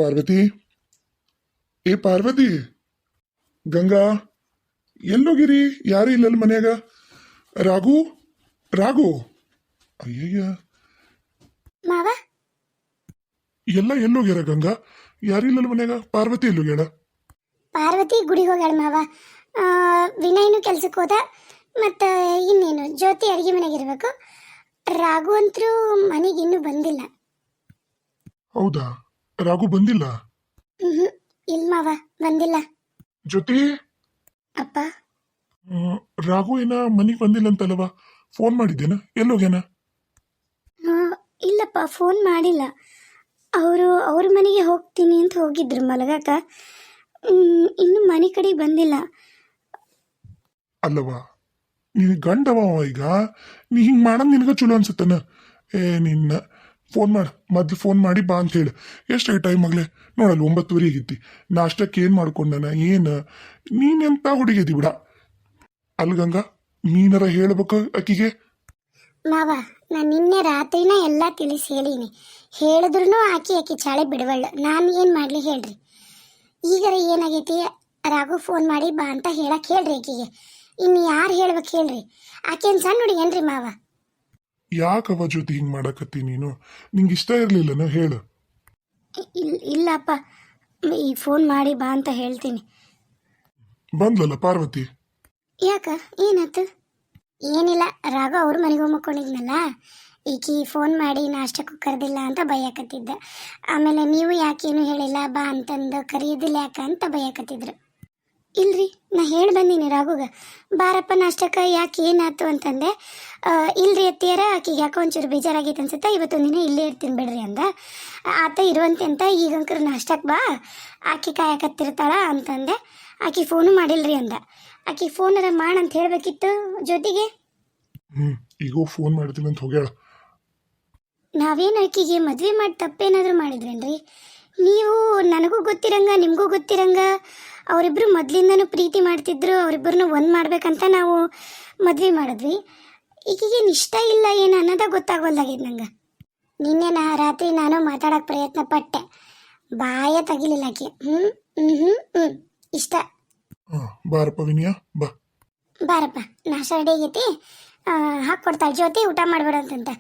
ಪಾರ್ವತಿ, ಏ ಪಾರ್ವತಿ, ಗಂಗಾ, ಎಲ್ಲೋಗಿರಿ? ಯಾರು ಇಲ್ಲಲ್ಲ ಮನ್ಯಾಗ? ರಾಘು, ರಾಘು, ಅಯ್ಯಯ್ಯ, ಮಾವ ಎಲ್ಲ ಎಲ್ಲೋಗ್ಯಾರ ಗಂಗಾ? ಯಾರಿಲ್ಲಲ್ಲ ಮನ್ಯಾಗ? ಪಾರ್ವತಿ ಎಲ್ಲೋಗ್ಯಾಳ? ಪಾರ್ವತಿ ಗುಡಿಗೆ ಹೋಗ್ಯಾಳ ಮಾವ. ವಿನಯ್ನು ಕೆಲ್ಸಕ್ಕೆ ಹೋದ. ಮತ್ತು ಇನ್ನೇನು ಜ್ಯೋತಿ ಅಡುಗೆ ಮನೆಗಿರ್ಬೇಕು. ರಾಘು ಅಂತರೂ ಮನೆಗೆ ಇನ್ನೂ ಬಂದಿಲ್ಲ. ಹೌದಾ? ರಾಘು ಬಂದಿಲ್ಲ? ಹ್ಞೂ ಇಲ್ಲ ಮಾವ, ಬಂದಿಲ್ಲ. ಜ್ಯೋತಿ, ಅಪ್ಪ ರಾಘು ಏನ ಮನೆಗೆ ಬಂದಿಲ್ಲ ಅಂತಲ್ಲವ? ಫೋನ್ ಮಾಡಿದ್ದೇನ? ಎಲ್ಲೋಗ್ಯಾನ? ಇಲ್ಲಪ್ಪ, ಫೋನ್ ಮಾಡಿಲ್ಲ. ಅವ್ರ ಮನೆಗೆ ಹೋಗ್ತೀನಿ ಅಂತ ಹೋಗಿದ್ರು ಮಲಗಾಕ. ಇನ್ನು ಮನೆ ಕಡೆಗೆ ಬಂದಿಲ್ಲ. ಅಲ್ಲವಾ, ನೀನು ಗಂಡವ ಈಗ. ನೀ ಹಿಂಗೆ ಮಾಡೋದು ನಿನಗೆ ಚಲೋ ಅನ್ಸುತ್ತನ? ನಿನ್ನ ಫೋನ್ ಮಾಡು, ಮೊದ್ಲು ಫೋನ್ ಮಾಡಿ ಬಾ ಅಂತ ಹೇಳು. ಎಷ್ಟಾಗಿ ಟೈಮ್ ಆಗಲೇ ನೋಡಲ್ಲ, 9:30 ಆಗಿತ್ತಿ. ನಾಷ್ಟಕ್ಕೆ ಏನು ಮಾಡ್ಕೊಂಡನ ಏನು? ನೀನೆಂತ ಹುಡುಗಿದಿ ಬಿಡ. ಅಲ್ಲಿ ಗಂಗಾ, ನೀನಾರ ಹೇಳ್ಬೇಕು ಆಕಿಗೆ. ಮಾವ, ನಾನು ನಿನ್ನೆ ರಾತ್ರಿನ ಎಲ್ಲ ತಿಳಿಸಿ ಹೇಳೀನಿ. ಹೇಳಿದ್ರು ಆಕಿ ಚಾಳೆ ಬಿಡವಳ್ಳು. ನಾನು ಏನು ಮಾಡಲಿ ಹೇಳ್ರಿ? ಈಗರ ಏನಾಗೈತಿ, ರಾಘು ಫೋನ್ ಮಾಡಿ ಬಾ ಅಂತ ಹೇಳಕ್ಕೆ ಹೇಳ್ರಿ ಆಕಿಗೆ. ಇನ್ನು ಯಾರು ಹೇಳ್ಬೇಕು ಹೇಳ್ರಿ? ಆಕೇನು ಸಣ್ಣ ಹುಡುಗಿ ಏನ್ರಿ ಮಾವ? ಯಾಕವ ಜೊತೆ ಹಿಂಗೆ ಮಾಡಕತ್ತಿ ನೀನು? ನಿಂಗೆ ಇಷ್ಟ ಇರಲಿಲ್ಲನ? ಹೇಳು. ಇಲ್ಲಪ್ಪ, ಈಗ ಫೋನ್ ಮಾಡಿ ಬಾ ಅಂತ ಹೇಳ್ತೀನಿ. ಬಂದ್ಲಲ್ಲ ಪಾರ್ವತಿ? ಯಾಕ, ಏನಾಯ್ತು? ಏನಿಲ್ಲ, ರಾಘು ಅವ್ರ ಮನೆಗೆ ಹೋಗಿ ಮಕ್ಕೊಂಡಿದ್ನಲ್ಲ, ಈಕಿ ಫೋನ್ ಮಾಡಿ ನಾಷ್ಟಕ್ಕೂ ಕರೆದಿಲ್ಲ ಅಂತ ಬೈಯಕತ್ತಿದ್ದ. ಆಮೇಲೆ ನೀವು ಯಾಕೇನು ಹೇಳಿಲ್ಲ ಬಾ ಅಂತಂದು, ಕರೆಯೋದಿಲ್ಲ ಯಾಕ ಅಂತ ಬೈಯಕತ್ತಿದ್ರು. ಇಲ್ರಿ, ನಾ ಹೇಳಿ ಬಂದೀನಿ ರಾಘುಗ, ಬಾರಪ್ಪ ನಾಷ್ಟಕ್ಕೆ, ಯಾಕೆ ಏನಾಯ್ತು ಅಂತಂದೆ. ಇಲ್ರಿ ಅತ್ತಿಯಾರ, ಆಕಿಗೆ ಯಾಕೋ ಒಂಚೂರು ಬೇಜಾರಾಗೈತೆ ಅನ್ಸುತ್ತೆ, ಇವತ್ತೊಂದು ದಿನ ಇಲ್ಲೇ ಇರ್ತೀನಿ ಬಿಡ್ರಿ ಅಂದ. ಆತ ಇರುವಂತೆ ಅಂತ ಈಗಂಕರು ನಾಷ್ಟಕ್ಕೆ ಬಾ, ಆಕಿ ಕಾಯಕತ್ತಿರ್ತಾಳ ಅಂತಂದೆ. ಆಕಿ ಫೋನು ಮಾಡಿಲ್ರಿ ಅಂದ. ಆಕಿ ಫೋನರ ಮಾಡಂತ ಹೇಳ್ಬೇಕಿತ್ತು ಜೊತೆಗೆ. ಈಗ ಫೋನ್ ಮಾಡ್ತೀನಿ ಅಂತ ಹೋಗ್ಯಾಳ. ನಾವೇನು ಆಕಿಗೆ ಮದುವೆ ಮಾಡಿ ತಪ್ಪೇನಾದರೂ ಮಾಡಿದ್ರೇನ್ರಿ? ನೀವು ನನಗೂ ಗೊತ್ತಿರಂಗ ನಿಮಗೂ ಗೊತ್ತಿರಂಗ ಅವರಿಬ್ಬರು ಮೊದಲಿಂದನೂ ಪ್ರೀತಿ ಮಾಡ್ತಿದ್ರು. ಅವರಿಬ್ಬರನ್ನು ಒಂದು ಮಾಡ್ಬೇಕಂತ ನಾವು ಮದುವೆ ಮಾಡಿದ್ವಿ. ಈಗೇನು ಇಷ್ಟ ಇಲ್ಲ ಏನು ಅನ್ನೋದ ಗೊತ್ತಾಗೋಲ್ದಾಗಿದ್ದು ನಂಗೆ. ನಿನ್ನೆ ರಾತ್ರಿ ನಾನು ಮಾತಾಡೋಕೆ ಪ್ರಯತ್ನ ಪಟ್ಟೆ, ಬಾಯ ತೆಗಿಲಿಲ್ಲ ಆಕೆ. ಇಷ್ಟ. ಬಾರಪ್ಪ ವಿನಯ, ಬಾ. ಬಾರಪ್ಪ, ನಾಷ್ಟ ರೆಡಿ ಆಗೈತಿ, ಹಾಕ್ಕೊಡ್ತಾಳೆ ಜ್ಯೋತಿ, ಊಟ ಮಾಡ್ಬೇಡಂತ.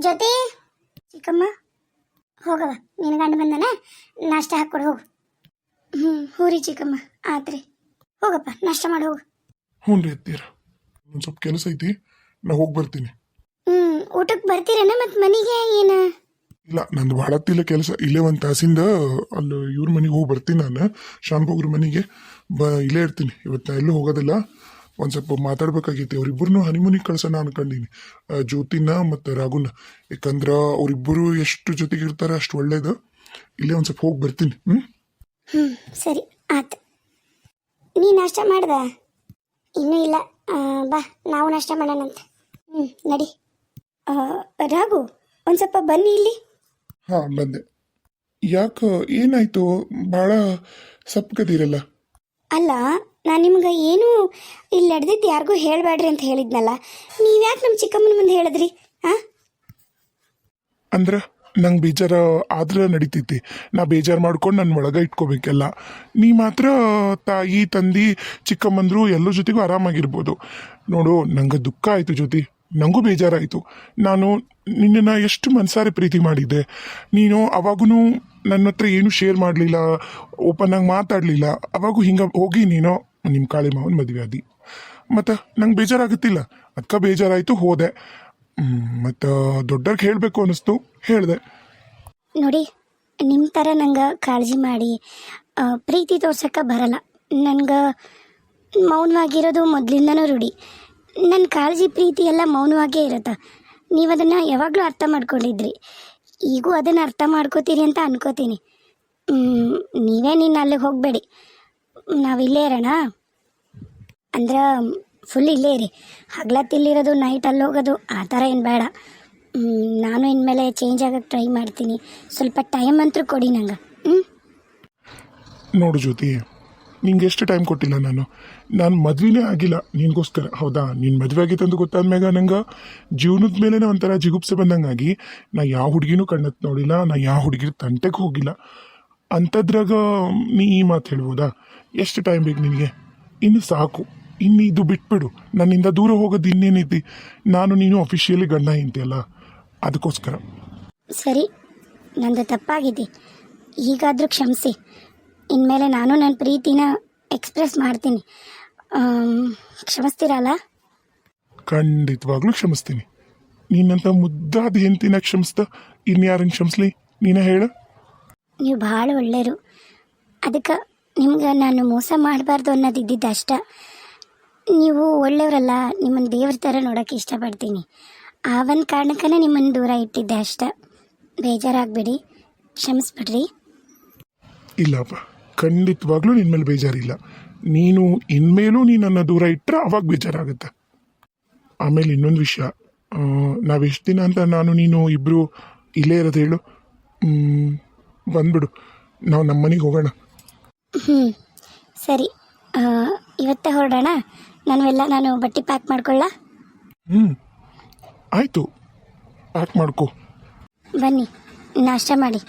ಜ್ಯೋತಿ, ಚಿಕ್ಕಮ್ಮ ಹೋಗವ, ನಿನ್ನ ಗಂಡ ಬಂದನ, ನಾಷ್ಟ ಹಾಕ್ಕೊಡು ಹೋಗು. ಹೂರಿ ಚಿಕ್ಕಮ್ಮ, ಆತ್ರಿ, ಹೋಗಪ್ಪ ನಾಷ್ಟ ಮಾಡಿ ಹೋಗು. ಹ್ಞೂ ರೀ ಅತ್ತೀರ, ಒಂದು ಸ್ವಲ್ಪ ಕೆಲಸ ಐತಿ, ನಾ ಹೋಗಿ ಬರ್ತೀನಿ. ಊಟಕ್ಕೆ ಬರ್ತೀರನ ಮತ್ತು ಮನೆಗೆ ಏನು? ಇಲ್ಲ, ನಂದು ಭಾಳತ್ತಿಲ್ಲ ಕೆಲಸ. ಇಲ್ಲೇ ಒಂದು ತಾಸಿಂದ ಅಲ್ಲಿ ಇವ್ರ ಮನೆಗೆ ಹೋಗಿ ಬರ್ತೀನಿ. ನಾನು ಶಾನ್ಭೋಗ್ರ ಮನೆಗೆ ಇಲ್ಲೇ ಇರ್ತೀನಿ ಇವತ್ತು. ಎಲ್ಲೂ ಹೋಗೋದಿಲ್ಲ. ಒಂದು ಸ್ವಲ್ಪ ಮಾತಾಡ್ಬೇಕಾಗೈತಿ. ಅವ್ರಿಬ್ಬರನ್ನೂ ಹನಿಮೂನಿಗೆ ಕಳ್ಸೋಣ ಅನ್ಕೊಂಡಿನಿ, ಜ್ಯೋತಿನ ಮತ್ತು ರಾಘುನ. ಯಾಕಂದ್ರೆ ಅವರಿಬ್ಬರು ಎಷ್ಟು ಜೊತೆಗೆ ಇರ್ತಾರೆ ಅಷ್ಟು ಒಳ್ಳೇದು. ಇಲ್ಲೇ ಒಂದು ಸ್ವಲ್ಪ ಹೋಗಿ ಬರ್ತೀನಿ. ಸರಿ ಆಯ್ತು. ನೀ ನಾಷ್ಟ ಮಾಡ್ದ? ಇನ್ನೂ ಇಲ್ಲ, ಬಾ ನಾವು ನಾಷ್ಟ ಮಾಡೋಣಂತೆ. ನಡಿ. ರಾಘು, ಒಂದು ಸ್ವಲ್ಪ ಬನ್ನಿ ಇಲ್ಲಿ. ಹಾಂ, ಬಂದೆ. ಯಾಕೆ, ಏನಾಯ್ತು? ಭಾಳ ಸಪ್ಪಗದಿರಲ್ಲ. ಅಲ್ಲ, ನಾನು ನಿಮ್ಗೆ ಏನು ಇಲ್ಲಿ ನಡೆದಿದ್ದು ಯಾರಿಗೂ ಹೇಳಬೇಡ್ರಿ ಅಂತ ಹೇಳಿದ್ನಲ್ಲ, ನೀವ್ಯಾಕೆ ನಮ್ಮ ಚಿಕ್ಕಮ್ಮನ ಮುಂದೆ ಹೇಳಿದ್ರಿ? ಅಂದ್ರೆ ನಂಗೆ ಬೇಜಾರ ಆದ್ರೆ ನಡೀತೈತಿ. ನಾ ಬೇಜಾರು ಮಾಡ್ಕೊಂಡು ನನ್ನ ಒಳಗೆ ಇಟ್ಕೋಬೇಕೆಲ್ಲ. ನೀ ಮಾತ್ರ ತಾಯಿ ತಂದಿ ಚಿಕ್ಕಮ್ಮಂದ್ರು ಎಲ್ಲರ ಜೊತೆಗೂ ಆರಾಮಾಗಿರ್ಬೋದು. ನೋಡು, ನಂಗೆ ದುಃಖ ಆಯಿತು ಜ್ಯೋತಿ, ನನಗೂ ಬೇಜಾರಾಯಿತು. ನಾನು ನಿನ್ನನ್ನು ಎಷ್ಟು ಮನಸಾರೆ ಪ್ರೀತಿ ಮಾಡಿದ್ದೆ. ನೀನು ಅವಾಗೂ ನನ್ನ ಹತ್ರ ಏನೂ ಶೇರ್ ಮಾಡಲಿಲ್ಲ, ಓಪನ್ ಆಗಿ ಮಾತಾಡಲಿಲ್ಲ. ಅವಾಗೂ ಹಿಂಗೆ ಹೋಗಿ ನೀನು ನಿಮ್ಮ ಕಾಳಿ ಮಾವನ ಮದುವೆ ಆದಿ. ಮತ್ತು ನಂಗೆ ಬೇಜಾರಾಗುತ್ತಿಲ್ಲ, ಅದಕ್ಕೆ ಬೇಜಾರಾಯಿತು, ಹೋದೆ. ಮತ್ತು ದೊಡ್ಡವ್ರಿಗೆ ಹೇಳಬೇಕು ಅನ್ನಿಸ್ತು, ಹೇಳಿದೆ. ನೋಡಿ, ನಿಮ್ಮ ಥರ ನಂಗೆ ಕಾಳಜಿ ಮಾಡಿ ಪ್ರೀತಿ ತೋರ್ಸೋಕ್ಕೆ ಬರಲ್ಲ. ನನಗೆ ಮೌನವಾಗಿರೋದು ಮೊದಲಿಂದನೂ ರೂಢಿ. ನನ್ನ ಕಾಳಜಿ ಪ್ರೀತಿ ಎಲ್ಲ ಮೌನವಾಗೇ ಇರುತ್ತೆ. ನೀವು ಅದನ್ನು ಯಾವಾಗಲೂ ಅರ್ಥ ಮಾಡ್ಕೊಂಡಿದ್ರಿ, ಈಗೂ ಅದನ್ನು ಅರ್ಥ ಮಾಡ್ಕೋತೀರಿ ಅಂತ ಅನ್ಕೋತೀನಿ. ನೀವೇ ಅಲ್ಲಿಗೆ ಹೋಗಬೇಡಿ, ನಾವಿಲ್ಲೇ ಇರೋಣ. ಅಂದ್ರೆ ಫುಲ್ ಇಲ್ಲೇ ಇರಿ, ಹಗ್ಲತ್ತಿಲ್ಲಿರೋದು, ನೈಟ್ ಅಲ್ಲಿ ಹೋಗೋದು ಆ ಥರ ಏನು ಬೇಡ. ನಾನು ಇನ್ಮೇಲೆ ಚೇಂಜ್ ಆಗೋಕ್ಕೆ ಟ್ರೈ ಮಾಡ್ತೀನಿ. ಸ್ವಲ್ಪ ಟೈಮ್ ಅಂತೂ ಕೊಡಿ ನಂಗೆ. ನೋಡು ಜ್ಯೋತಿ, ನಿಂಗೆ ಎಷ್ಟು ಟೈಮ್ ಕೊಟ್ಟಿಲ್ಲ ನಾನು ಮದುವೆನೇ ಆಗಿಲ್ಲ ನಿನಗೋಸ್ಕರ, ಹೌದಾ? ನೀನು ಮದುವೆ ಆಗಿತ್ತು ಅಂತ ಗೊತ್ತಾದ್ಮ್ಯಾಗ ನಂಗೆ ಜೀವನದ ಮೇಲೆ ಒಂಥರ ಜಿಗುಪ್ಸೆ ಬಂದಂಗಾಗಿ ನಾ ಯಾವ ಹುಡುಗಿನೂ ಕಣ್ಣತ್ತು ನೋಡಿಲ್ಲ, ನಾ ಯಾವ ಹುಡುಗಿರ ತಂಟೆಗೆ ಹೋಗಿಲ್ಲ. ಅಂಥದ್ರಾಗ ನೀ ಈ ಮಾತು ಹೇಳ್ಬೋದಾ? ಎಷ್ಟು ಟೈಮ್ ಬೇಕು ನಿನಗೆ? ಇನ್ನು ಸಾಕು, ಇನ್ನು ಇದು ಬಿಟ್ಬಿಡು. ನನ್ನಿಂದ ದೂರ ಹೋಗೋದು ಇನ್ನೇನೈತಿ? ನಾನು ನೀನು ಅಫಿಷಿಯಲಿ ಗಂಡ ಹೆಂಡ್ತಿಯಲ್ಲ, ಅದಕ್ಕೋಸ್ಕರ. ಸರಿ, ನಂದು ತಪ್ಪಾಗಿದೆ, ಈಗಾದರೂ ಕ್ಷಮಿಸಿ. ಇನ್ಮೇಲೆ ನಾನು ನನ್ನ ಪ್ರೀತಿನ ಎಕ್ಸ್ಪ್ರೆಸ್ ಮಾಡ್ತೀನಿ. ಕ್ಷಮಿಸ್ತೀರಲ್ಲ? ಖಂಡಿತವಾಗ್ಲೂ ಕ್ಷಮಿಸ್ತೀನಿ. ನೀನಂತ ಮುದ್ದಾದ ಹೆಂಡ್ತಿನ ಕ್ಷಮಿಸ್ದ ಇನ್ಯಾರನ್ನು ಕ್ಷಮಿಸ್ಲಿ? ನೀನೇ ಹೇಳು. ನೀವು ಭಾಳ ಒಳ್ಳೆಯರು, ಅದಕ್ಕೆ ನಿಮ್ಗೆ ನಾನು ಮೋಸ ಮಾಡಬಾರ್ದು ಅನ್ನೋದಿದ್ದಿದ್ದು ಅಷ್ಟ. ನೀವು ಒಳ್ಳೆಯವರಲ್ಲ, ನಿಮ್ಮನ್ನು ದೇವ್ರ ಥರ ನೋಡೋಕ್ಕೆ ಇಷ್ಟಪಡ್ತೀನಿ. ಆ ಒಂದು ಕಾರಣಕ್ಕೇ ನಿಮ್ಮನ್ನು ದೂರ ಇಟ್ಟಿದ್ದೆ ಅಷ್ಟ. ಬೇಜಾರಾಗಬೇಡಿ, ಕ್ಷಮಿಸ್ಬಿಡ್ರಿ. ಇಲ್ಲಪ್ಪ, ಖಂಡಿತವಾಗ್ಲೂ ನಿನ್ನ ಮೇಲೆ ಬೇಜಾರಿಲ್ಲ. ನೀನು ಇನ್ಮೇಲೂ ನನ್ನ ದೂರ ಇಟ್ಟರೆ ಅವಾಗ ಬೇಜಾರಾಗುತ್ತೆ. ಆಮೇಲೆ ಇನ್ನೊಂದು ವಿಷಯ, ನಾವೆಷ್ಟು ದಿನ ಅಂತ ನಾನು ನೀನು ಇಬ್ಬರು ಇಲ್ಲೇ ಇರೋದು ಹೇಳು? ಬಂದ್ಬಿಡು, ನಾವು ನಮ್ಮ ಮನೆಗೆ ಹೋಗೋಣ. ಸರಿ, ಇವತ್ತೇ ಹೊರಡೋಣ. ನಾನು ಬಟ್ಟೆ ಪ್ಯಾಕ್ ಮಾಡ್ಕೊಳ್ಳ? ಆಯಿತು, ಪ್ಯಾಕ್ ಮಾಡ್ಕೊ. ಬನ್ನಿ, ನಾಷ್ಟ ಮಾಡಿ.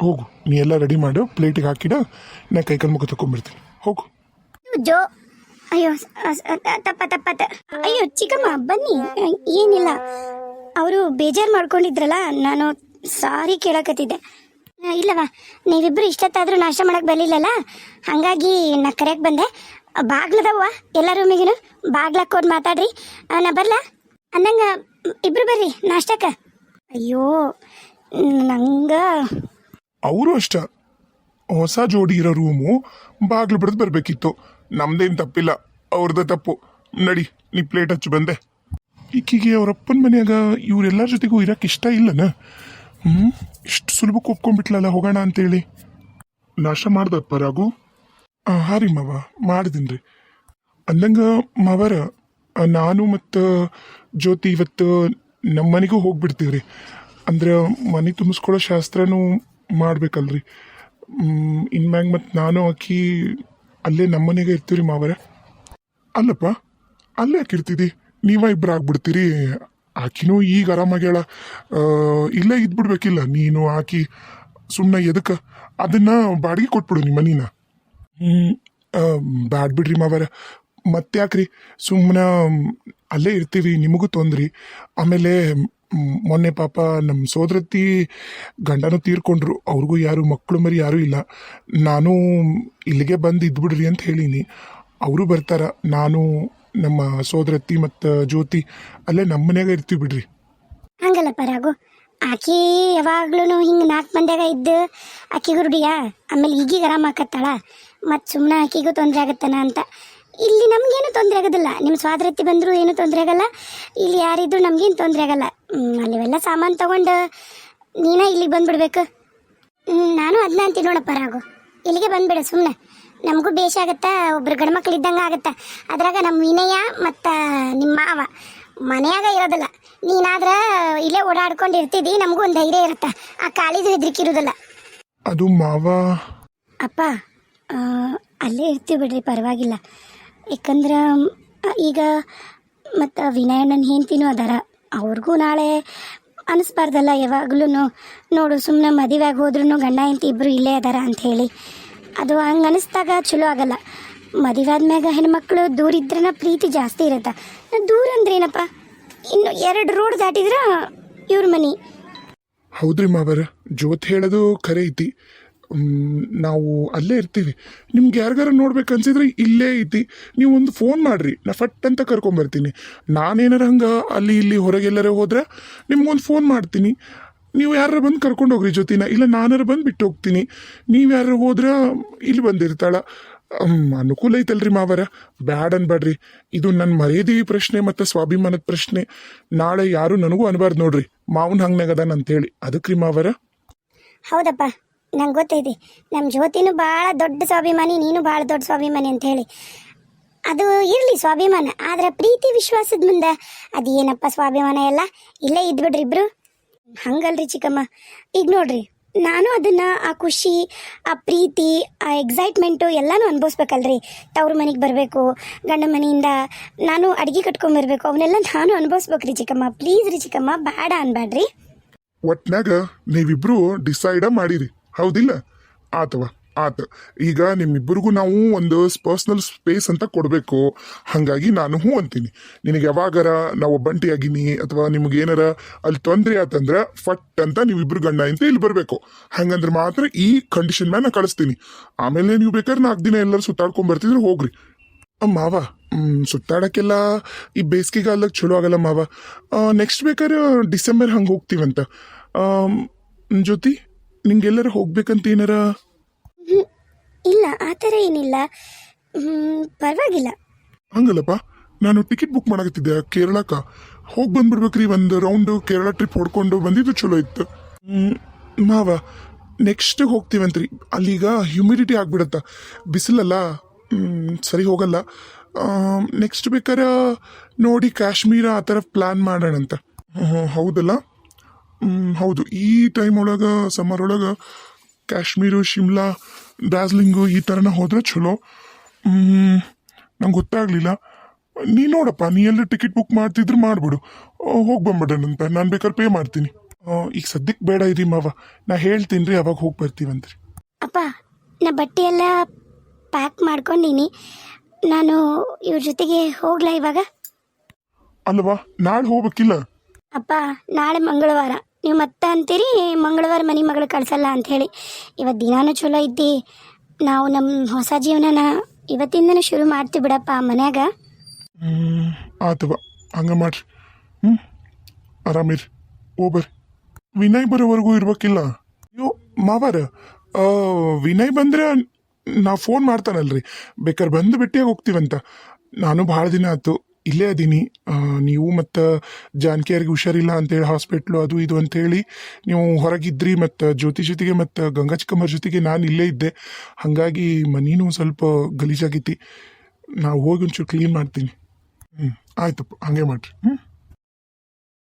ಹೋಗು, ನೀ ಎಲ್ಲ ರೆಡಿ ಮಾಡು, ಪ್ಲೇಟಿಗೆ ಹಾಕಿಡ. ನಾ ಕೈಕಾಲು ಮುಖ ತಗೊಂಡ್ಬಿಡ್ತೀನಿ. ಹೋಗು. ಜೋ, ಅಯ್ಯೋ ತಪ್ಪ. ಅಯ್ಯೋ ಚಿಕ್ಕಮ್ಮ, ಬನ್ನಿ. ಏನಿಲ್ಲ, ಅವರು ಬೇಜಾರು ಮಾಡ್ಕೊಂಡಿದ್ರಲ್ಲ, ನಾನು ಸಾರಿ ಕೇಳಕತ್ತಿದ್ದೆ. ಇಲ್ಲವಾ, ನೀವಿಬ್ಬರು ಇಷ್ಟೊತ್ತಾದರೂ ನಾಷ್ಟ ಮಾಡಕ್ಕೆ ಬರಲಿಲ್ಲಲ್ಲ, ಹಾಗಾಗಿ ನಾ ಕರೆಯಕ್ಕೆ ಬಂದೆ. ಬಾಗ್ಲದವ್ವ ಎಲ್ಲ ರೂಮಿಗೂ ಬಾಗ್ಲಾಕೋದು ಮಾತಾಡ್ರಿ. ನಾ ಬರಲಾ ಅನ್ನಂಗೆ ಇಬ್ರು ಬರ್ರಿ ನಾಷ್ಟಕ್ಕೆ. ಅಯ್ಯೋ ನಂಗೆ ಅವರು ಅಷ್ಟ ಹೊಸ ಜೋಡಿ ಇರೋ ರೂಮು ಬಾಗ್ಲು ಬಿಡದು ಬರಬೇಕಿತ್ತು. ನಮ್ದೇನು ತಪ್ಪಿಲ್ಲ, ಅವ್ರದ್ದು ತಪ್ಪು. ನಡಿ, ನೀ ಪ್ಲೇಟ್ ಹಚ್ಚು ಬಂದೆ. ಈಕಿಗೆ ಅವರಪ್ಪನ ಮನ್ಯಾಗ ಇವರೆಲ್ಲರ ಜೊತೆಗೂ ಇರಕ್ಕೆ ಇಷ್ಟ ಇಲ್ಲನ? ಇಷ್ಟು ಸುಲಭಕ್ಕೆ ಒಪ್ಕೊಂಡ್ಬಿಟ್ಲಲ್ಲ ಹೋಗೋಣ ಅಂತೇಳಿ. ನಾಷ್ಟ ಮಾಡ್ದಪ್ಪ ರಾಗು? ಹಾಂ ರೀ ಮಾವ, ಮಾಡಿದ್ದೀನಿ ರೀ. ಅಂದಂಗೆ ಮಾವರ, ನಾನು ಮತ್ತು ಜ್ಯೋತಿ ಇವತ್ತು ನಮ್ಮ ಮನೆಗೂ ಹೋಗ್ಬಿಡ್ತೀವಿ ರೀ. ಅಂದ್ರೆ ಮನೆ ತುಂಬಿಸ್ಕೊಳ್ಳೋ ಶಾಸ್ತ್ರನೂ ಮಾಡ್ಬೇಕಲ್ರಿ. ಇನ್ಮ್ಯಾಗ ಮತ್ತು ನಾನು ಆಕಿ ಅಲ್ಲೇ ನಮ್ಮ ಮನೆಗೆ ಇರ್ತೀವಿ ರೀ ಮಾವರ. ಅಲ್ಲಪ್ಪ, ಅಲ್ಲೇ ಯಾಕೆ ಇರ್ತಿದ್ದಿ? ನೀವ ಇಬ್ಬರು ಆಗ್ಬಿಡ್ತೀರಿ. ಆಕಿನೂ ಈಗ ಆರಾಮಾಗ್ಯಾಳ, ಇಲ್ಲೇ ಇದ್ಬಿಡ್ಬೇಕಿಲ್ಲ ನೀನು ಆಕಿ. ಸುಮ್ಮನೆ ಎದಕ್ಕೆ ಅದನ್ನ ಬಾಡಿಗೆ ಕೊಟ್ಬಿಡು ನಿಮ್ಮ ಮನಿನ. ಬ್ಯಾಡ್ ಬಿಡ್ರಿ ಮಾವರ, ಮತ್ತ್ಯಾಕ್ರಿ ಸುಮ್ಮನೆ ಅಲ್ಲೇ ಇರ್ತೀವಿ, ನಿಮಗೂ ತೊಂದ್ರಿ. ಆಮೇಲೆ ಮೊನ್ನೆ ಪಾಪ ನಮ್ಮ ಸೋದರತ್ತಿ ಗಂಡನೂ ತೀರ್ಕೊಂಡ್ರು, ಅವ್ರಿಗೂ ಯಾರು ಮಕ್ಕಳು ಮರಿ ಯಾರೂ ಇಲ್ಲ. ನಾನು ಇಲ್ಲಿಗೆ ಬಂದು ಇದ್ಬಿಡ್ರಿ ಅಂತ ಹೇಳೀನಿ. ಅವರು ಬರ್ತಾರ. ನಾನು ನಮ್ಮ ಸೋದರತ್ತಿ ಮತ್ತು ಜ್ಯೋತಿ ಅಲ್ಲೇ ನಮ್ಮ ಮನ್ಯಾಗ ಇರ್ತೀವಿ ಬಿಡ್ರಿ. ಹಂಗಲ್ಲಪ್ಪ ರಾಘು, ಆಕಿ ಯಾವಾಗ್ಲೂ ಹಿಂಗೆ 4 ಮಂದಿಯಾಗ ಇದ್ದು ಆಕಿಗೂ ರೂಢಿಯಾ. ಆಮೇಲೆ ಈಗೀಗ ಆರಾಮ ಆಕತ್ತಾಳ, ಮತ್ತು ಸುಮ್ಮನೆ ಆಕಿಗೂ ತೊಂದರೆ ಆಗತ್ತನ ಅಂತ. ಇಲ್ಲಿ ನಮಗೇನು ತೊಂದರೆ ಆಗೋದಿಲ್ಲ. ನಿಮ್ಮ ಸ್ವಾದ್ರತ್ತಿ ಬಂದರೂ ಏನೂ ತೊಂದರೆ ಆಗಲ್ಲ, ಇಲ್ಲಿ ಯಾರಿದ್ರು ನಮಗೇನು ತೊಂದರೆ ಆಗಲ್ಲ. ಅಲ್ಲಿವೆಲ್ಲ ಸಾಮಾನು ತೊಗೊಂಡು ನೀನ ಇಲ್ಲಿಗೆ ಬಂದುಬಿಡ್ಬೇಕು. ನಾನು ಅದನ್ನ ಅಂತೀನಿ ನೋಡಪ್ಪ ರಾಘು, ಇಲ್ಲಿಗೆ ಬಂದುಬಿಡು ಸುಮ್ಮನೆ. ನಮಗೂ ಬೇಷ ಆಗತ್ತೆ, ಒಬ್ರು ಗಂಡು ಮಕ್ಳು ಇದ್ದಂಗೆ ಆಗತ್ತೆ. ಅದ್ರಾಗ ನಮ್ಮ ವಿನಯ ಮತ್ತು ನಿಮ್ಮ ಮಾವ ಮನೆಯಾಗ ಇರೋದಿಲ್ಲ. ನೀನಾದ್ರೆ ಇಲ್ಲೇ ಓಡಾಡ್ಕೊಂಡು ಇರ್ತಿದ್ದಿ, ನಮಗೂ ಒಂದು ಧೈರ್ಯ ಇರುತ್ತೆ, ಆ ಕಾಳಿದು ಹೆದರಿಕಿರೋದಿಲ್ಲ. ಅದು ಮಾವ ಅಪ್ಪ, ಅಲ್ಲೇ ಇರ್ತೀವಿ ಬಿಡ್ರಿ, ಪರವಾಗಿಲ್ಲ. ಯಾಕಂದ್ರೆ ಈಗ ಮತ್ತು ವಿನಯಣ್ಣನ ಹೆಂಡ್ತಿನೂ ಅದಾರ, ಅವ್ರಿಗೂ ನಾಳೆ ಅನಿಸ್ಬಾರ್ದಲ್ಲ ಯಾವಾಗ್ಲೂ. ನೋಡು, ಸುಮ್ಮನೆ ಮದುವೆಯಾಗಿ ಹೋದ್ರೂ ಗಂಡ ಹೆಂಡ್ತಿ ಇಬ್ಬರು ಇಲ್ಲೇ ಅದಾರ ಅಂಥೇಳಿ. ಅದು ಹಂಗೆ ಅನಿಸ್ದಾಗ ಚಲೋ ಆಗಲ್ಲ. ಮದುವೆ ಆದ್ಮ್ಯಾಗ ಹೆಣ್ಮಕ್ಳು ದೂರ ಇದ್ರನ ಪ್ರೀತಿ ಜಾಸ್ತಿ ಇರುತ್ತೆ. ದೂರ ಅಂದ್ರೆ ಏನಪ್ಪ, ಇನ್ನು 2 ರೋಡ್ ದಾಟಿದ್ರೆ ಇವ್ರ ಮನೆ. ಹೌದ್ರಿ ಮಾವರ, ಜ್ಯೋತಿ ಹೇಳೋದು ಖರೆ ಐತಿ. ನಾವು ಅಲ್ಲೇ ಇರ್ತೀವಿ. ನಿಮ್ಗೆ ಯಾರಿಗಾರ ನೋಡ್ಬೇಕನ್ಸಿದ್ರೆ ಇಲ್ಲೇ ಐತಿ, ನೀವು ಒಂದು ಫೋನ್ ಮಾಡಿರಿ, ನಾ ಫಟ್ ಅಂತ ಕರ್ಕೊಂಬರ್ತೀನಿ. ನಾನೇನಾರ ಹಂಗೆ ಅಲ್ಲಿ ಇಲ್ಲಿ ಹೊರಗೆಲ್ಲರ ಹೋದ್ರೆ ನಿಮ್ಗೊಂದು ಫೋನ್ ಮಾಡ್ತೀನಿ. ನೀವು ಯಾರು ಬಂದು ಕರ್ಕೊಂಡು ಹೋಗ್ರಿ ಜ್ಯೋತಿನ, ಇಲ್ಲ ನಾನಾರ ಬಂದು ಬಿಟ್ಟು ಹೋಗ್ತೀನಿ. ನೀವು ಯಾರು ಹೋದ್ರೆ ಇಲ್ಲಿ ಬಂದಿರ್ತಾಳ. ಅನುಕೂಲ ಐತಲ್ರಿ ಮಾವರ, ಬ್ಯಾಡ್ ಅನ್ಬೇಡ್ರಿ. ಇದು ನನ್ನ ಮರ್ಯಾದೆ ಪ್ರಶ್ನೆ ಮತ್ತು ಸ್ವಾಭಿಮಾನದ ಪ್ರಶ್ನೆ. ನಾಳೆ ಯಾರು ನನಗೂ ಅನ್ಬಾರ್ದು ನೋಡ್ರಿ, ಮಾವನ ಹಂಗ್ನಾಗದಾನ ಅಂತೇಳಿ. ಅದಕ್ಕೆ ರೀ ಮಾವರ. ಹೌದಪ್ಪ, ನಂಗೆ ಗೊತ್ತೈತಿ, ನಮ್ಮ ಜ್ಯೋತಿನೂ ಭಾಳ ದೊಡ್ಡ ಸ್ವಾಭಿಮಾನಿ, ನೀನು ಭಾಳ ದೊಡ್ಡ ಸ್ವಾಭಿಮಾನಿ ಅಂತ ಹೇಳಿ. ಅದು ಇರಲಿ ಸ್ವಾಭಿಮಾನ, ಆದರೆ ಪ್ರೀತಿ ವಿಶ್ವಾಸದ ಮುಂದೆ ಅದು ಏನಪ್ಪ ಸ್ವಾಭಿಮಾನ ಎಲ್ಲ. ಇಲ್ಲೇ ಇದ್ಬಿಡ್ರಿ ಇಬ್ರು. ಹಂಗಲ್ರಿ ಚಿಕ್ಕಮ್ಮ, ಈಗ ನೋಡ್ರಿ, ನಾನು ಅದನ್ನು ಆ ಖುಷಿ, ಆ ಪ್ರೀತಿ, ಆ ಎಕ್ಸೈಟ್ಮೆಂಟು ಎಲ್ಲನೂ ಅನುಭವಿಸ್ಬೇಕಲ್ರಿ. ತವ್ರ ಮನೆಗೆ ಬರಬೇಕು, ಗಂಡ ಮನೆಯಿಂದ ನಾನು ಅಡುಗೆ ಕಟ್ಕೊಂಬರ್ಬೇಕು, ಅವನ್ನೆಲ್ಲ ನಾನು ಅನುಭವಿಸ್ಬೇಕ್ರಿ ಚಿಕ್ಕಮ್ಮ. ಪ್ಲೀಸ್ ರೀ ಚಿಕ್ಕಮ್ಮ, ಬೇಡ ಅನ್ಬೇಡ್ರಿ. ಒಟ್ನಾಗ ನೀವಿಬ್ರು ಡಿಸೈಡ ಮಾಡಿರಿ, ಹೌದಿಲ್ಲ? ಆತವ ಆತ. ಈಗ ನಿಮ್ಮಿಬ್ಬರಿಗೂ ನಾವು ಒಂದು ಪರ್ಸ್ನಲ್ ಸ್ಪೇಸ್ ಅಂತ ಕೊಡಬೇಕು. ಹಾಗಾಗಿ ನಾನು ಹ್ಞೂ ಅಂತೀನಿ. ನಿನಗೆ ಯಾವಾಗಾರ ನಾವು ಒಬ್ಬಂಟಿಯಾಗಿನಿ ಅಥವಾ ನಿಮ್ಗೆ ಏನಾರ ಅಲ್ಲಿ ತೊಂದರೆ ಆತಂದ್ರೆ ಫಟ್ ಅಂತ ನೀವಿಬ್ರು ಗಂಡ ಅಂತ ಇಲ್ಲಿ ಬರಬೇಕು. ಹಂಗಂದ್ರೆ ಮಾತ್ರ ಈ ಕಂಡೀಷನ್ ಮೇಲೆ ನಾನು ಕಳಿಸ್ತೀನಿ. ಆಮೇಲೆ ನೀವು ಬೇಕಾದ್ರೆ 4 ದಿನ ಎಲ್ಲರೂ ಸುತ್ತಾಡ್ಕೊಂಡ್ ಬರ್ತಿದ್ರೆ ಹೋಗ್ರಿ. ಮಾವ, ಸುತ್ತಾಡಕ್ಕೆಲ್ಲ ಈ ಬೇಸಿಗೆಗಾಲದಾಗ ಚಲೋ ಆಗಲ್ಲ ಮಾವ. ನೆಕ್ಸ್ಟ್ ಬೇಕಾದ್ರೆ ಡಿಸೆಂಬರ್ ಹಂಗೆ ಹೋಗ್ತೀವಂತ. ಜ್ಯೋತಿ, ನಿಂಗೆಲ್ಲರ ಹೋಗ್ಬೇಕಂತ ಏನಾರ? ಇಲ್ಲ, ಆ ಥರ ಏನಿಲ್ಲ. ಪರವಾಗಿಲ್ಲ. ಹಂಗಲ್ಲಪ್ಪ, ನಾನು ಟಿಕೆಟ್ ಬುಕ್ ಮಾಡಕತ್ತಿದ್ದೆ ಕೇರಳಕ್ಕ. ಹೋಗಿ ಬಂದ್ಬಿಡ್ಬೇಕ್ರಿ, ಒಂದು ರೌಂಡು ಕೇರಳ ಟ್ರಿಪ್ ಹೊಡ್ಕೊಂಡು ಬಂದಿದ್ದು ಚಲೋ ಇತ್ತು. ಮಾವ, ನೆಕ್ಸ್ಟ್ ಹೋಗ್ತೀವಂತ್ರಿ. ಅಲ್ಲೀಗ ಹ್ಯುಮಿಡಿಟಿ ಆಗ್ಬಿಡತ್ತ, ಬಿಸಿಲಲ್ಲ, ಸರಿ ಹೋಗಲ್ಲ. ನೆಕ್ಸ್ಟ್ ಬೇಕಾರೆ ನೋಡಿ ಕಾಶ್ಮೀರ ಆ ಥರ ಪ್ಲ್ಯಾನ್ ಮಾಡೋಣಂತ. ಹೌದಲ್ಲ? ಹೌದು, ಈ ಟೈಮ್ ಒಳಗೆ ಸಮ್ಮರ್ ಒಳಗೆ ಕಾಶ್ಮೀರು, ಶಿಮ್ಲಾ, ಡಾರ್ಜಿಲಿಂಗು ಈ ಥರನ ಹೋದ್ರೆ ಚಲೋ. ನಂಗೆ ಗೊತ್ತಾಗ್ಲಿಲ್ಲ. ನೀ ನೋಡಪ್ಪ, ನೀ ಎಲ್ಲ ಟಿಕೆಟ್ ಬುಕ್ ಮಾಡ್ತಿದ್ರೆ ಮಾಡ್ಬಿಡು, ಹೋಗಿ ಬಂದ್ಬಿಡೋಣಂತ. ನಾನು ಬೇಕಾದ್ರೆ ಪೇ ಮಾಡ್ತೀನಿ. ಈಗ ಸದ್ಯಕ್ಕೆ ಬೇಡ ಇರಿ ಮಾವ, ನಾ ಹೇಳ್ತೀನಿ ರೀ, ಅವಾಗ ಹೋಗಿ ಬರ್ತೀವಂತ್ರಿ. ಅಪ್ಪ, ನಾ ಬಟ್ಟೆ ಎಲ್ಲ ಪ್ಯಾಕ್ ಮಾಡ್ಕೊಂಡೀನಿ. ನಾನು ಇವ್ರ ಜೊತೆಗೆ ಹೋಗ್ಲಾ ಇವಾಗ? ಅಲ್ವಾ, ನಾಳೆ ಹೋಗ್ಬೇಕಿಲ್ಲ? ಅಪ್ಪ, ನಾಳೆ ಮಂಗಳವಾರ. ನೀವು ಮತ್ತೆ ಅಂತೀರಿ ಮಂಗಳವಾರ ಮನೆ ಮಗಳು ಕಳ್ಸಲ್ಲ ಅಂಥೇಳಿ. ಇವತ್ತು ದಿನಾನು ಚಲೋ ಐತಿ. ನಾವು ನಮ್ಮ ಹೊಸ ಜೀವನನ ಇವತ್ತಿಂದನೇ ಶುರು ಮಾಡ್ತೀವಿ ಬಿಡಪ್ಪ ಮನ್ಯಾಗ. ಆತವ, ಹಂಗ ಮಾಡ್ರಿ. ಆರಾಮಿರಿ, ಹೋಗ್ಬರ್ರಿ. ವಿನಯ್ ಬರೋವರೆಗೂ ಇರ್ಬೇಕಿಲ್ಲ? ಅಯ್ಯೋ ಮಾವಾರ, ವಿನಯ್ ಬಂದ್ರೆ ನಾ ಫೋನ್ ಮಾಡ್ತಾನಲ್ರಿ, ಬೇಕಾದ್ರೆ ಬಂದು ಭೇಟಿಯಾಗಿ ಹೋಗ್ತೀವಂತ. ನಾನು ಭಾಳ ದಿನ ಆಯ್ತು ಇಲ್ಲೇ ಅದೀನಿ. ನೀವು ಮತ್ತು ಜಾನಕಿಯರಿಗೆ ಹುಷಾರಿಲ್ಲ ಅಂತೇಳಿ ಹಾಸ್ಪಿಟ್ಲು ಅದು ಇದು ಅಂತೇಳಿ ನೀವು ಹೊರಗಿದ್ರಿ, ಮತ್ತು ಜ್ಯೋತಿ ಜೊತೆಗೆ ಮತ್ತು ಗಂಗಾ ಚಿಕ್ಕಮ್ಮರ ಜೊತೆಗೆ ನಾನು ಇಲ್ಲೇ ಇದ್ದೆ. ಹಾಗಾಗಿ ಮನೀನೂ ಸ್ವಲ್ಪ ಗಲೀಜಾಗೈತಿ. ನಾವು ಹೋಗಿ ಒಂಚೂರು ಕ್ಲೀನ್ ಮಾಡ್ತೀನಿ. ಆಯ್ತಪ್ಪ, ಹಂಗೆ ಮಾಡ್ರಿ.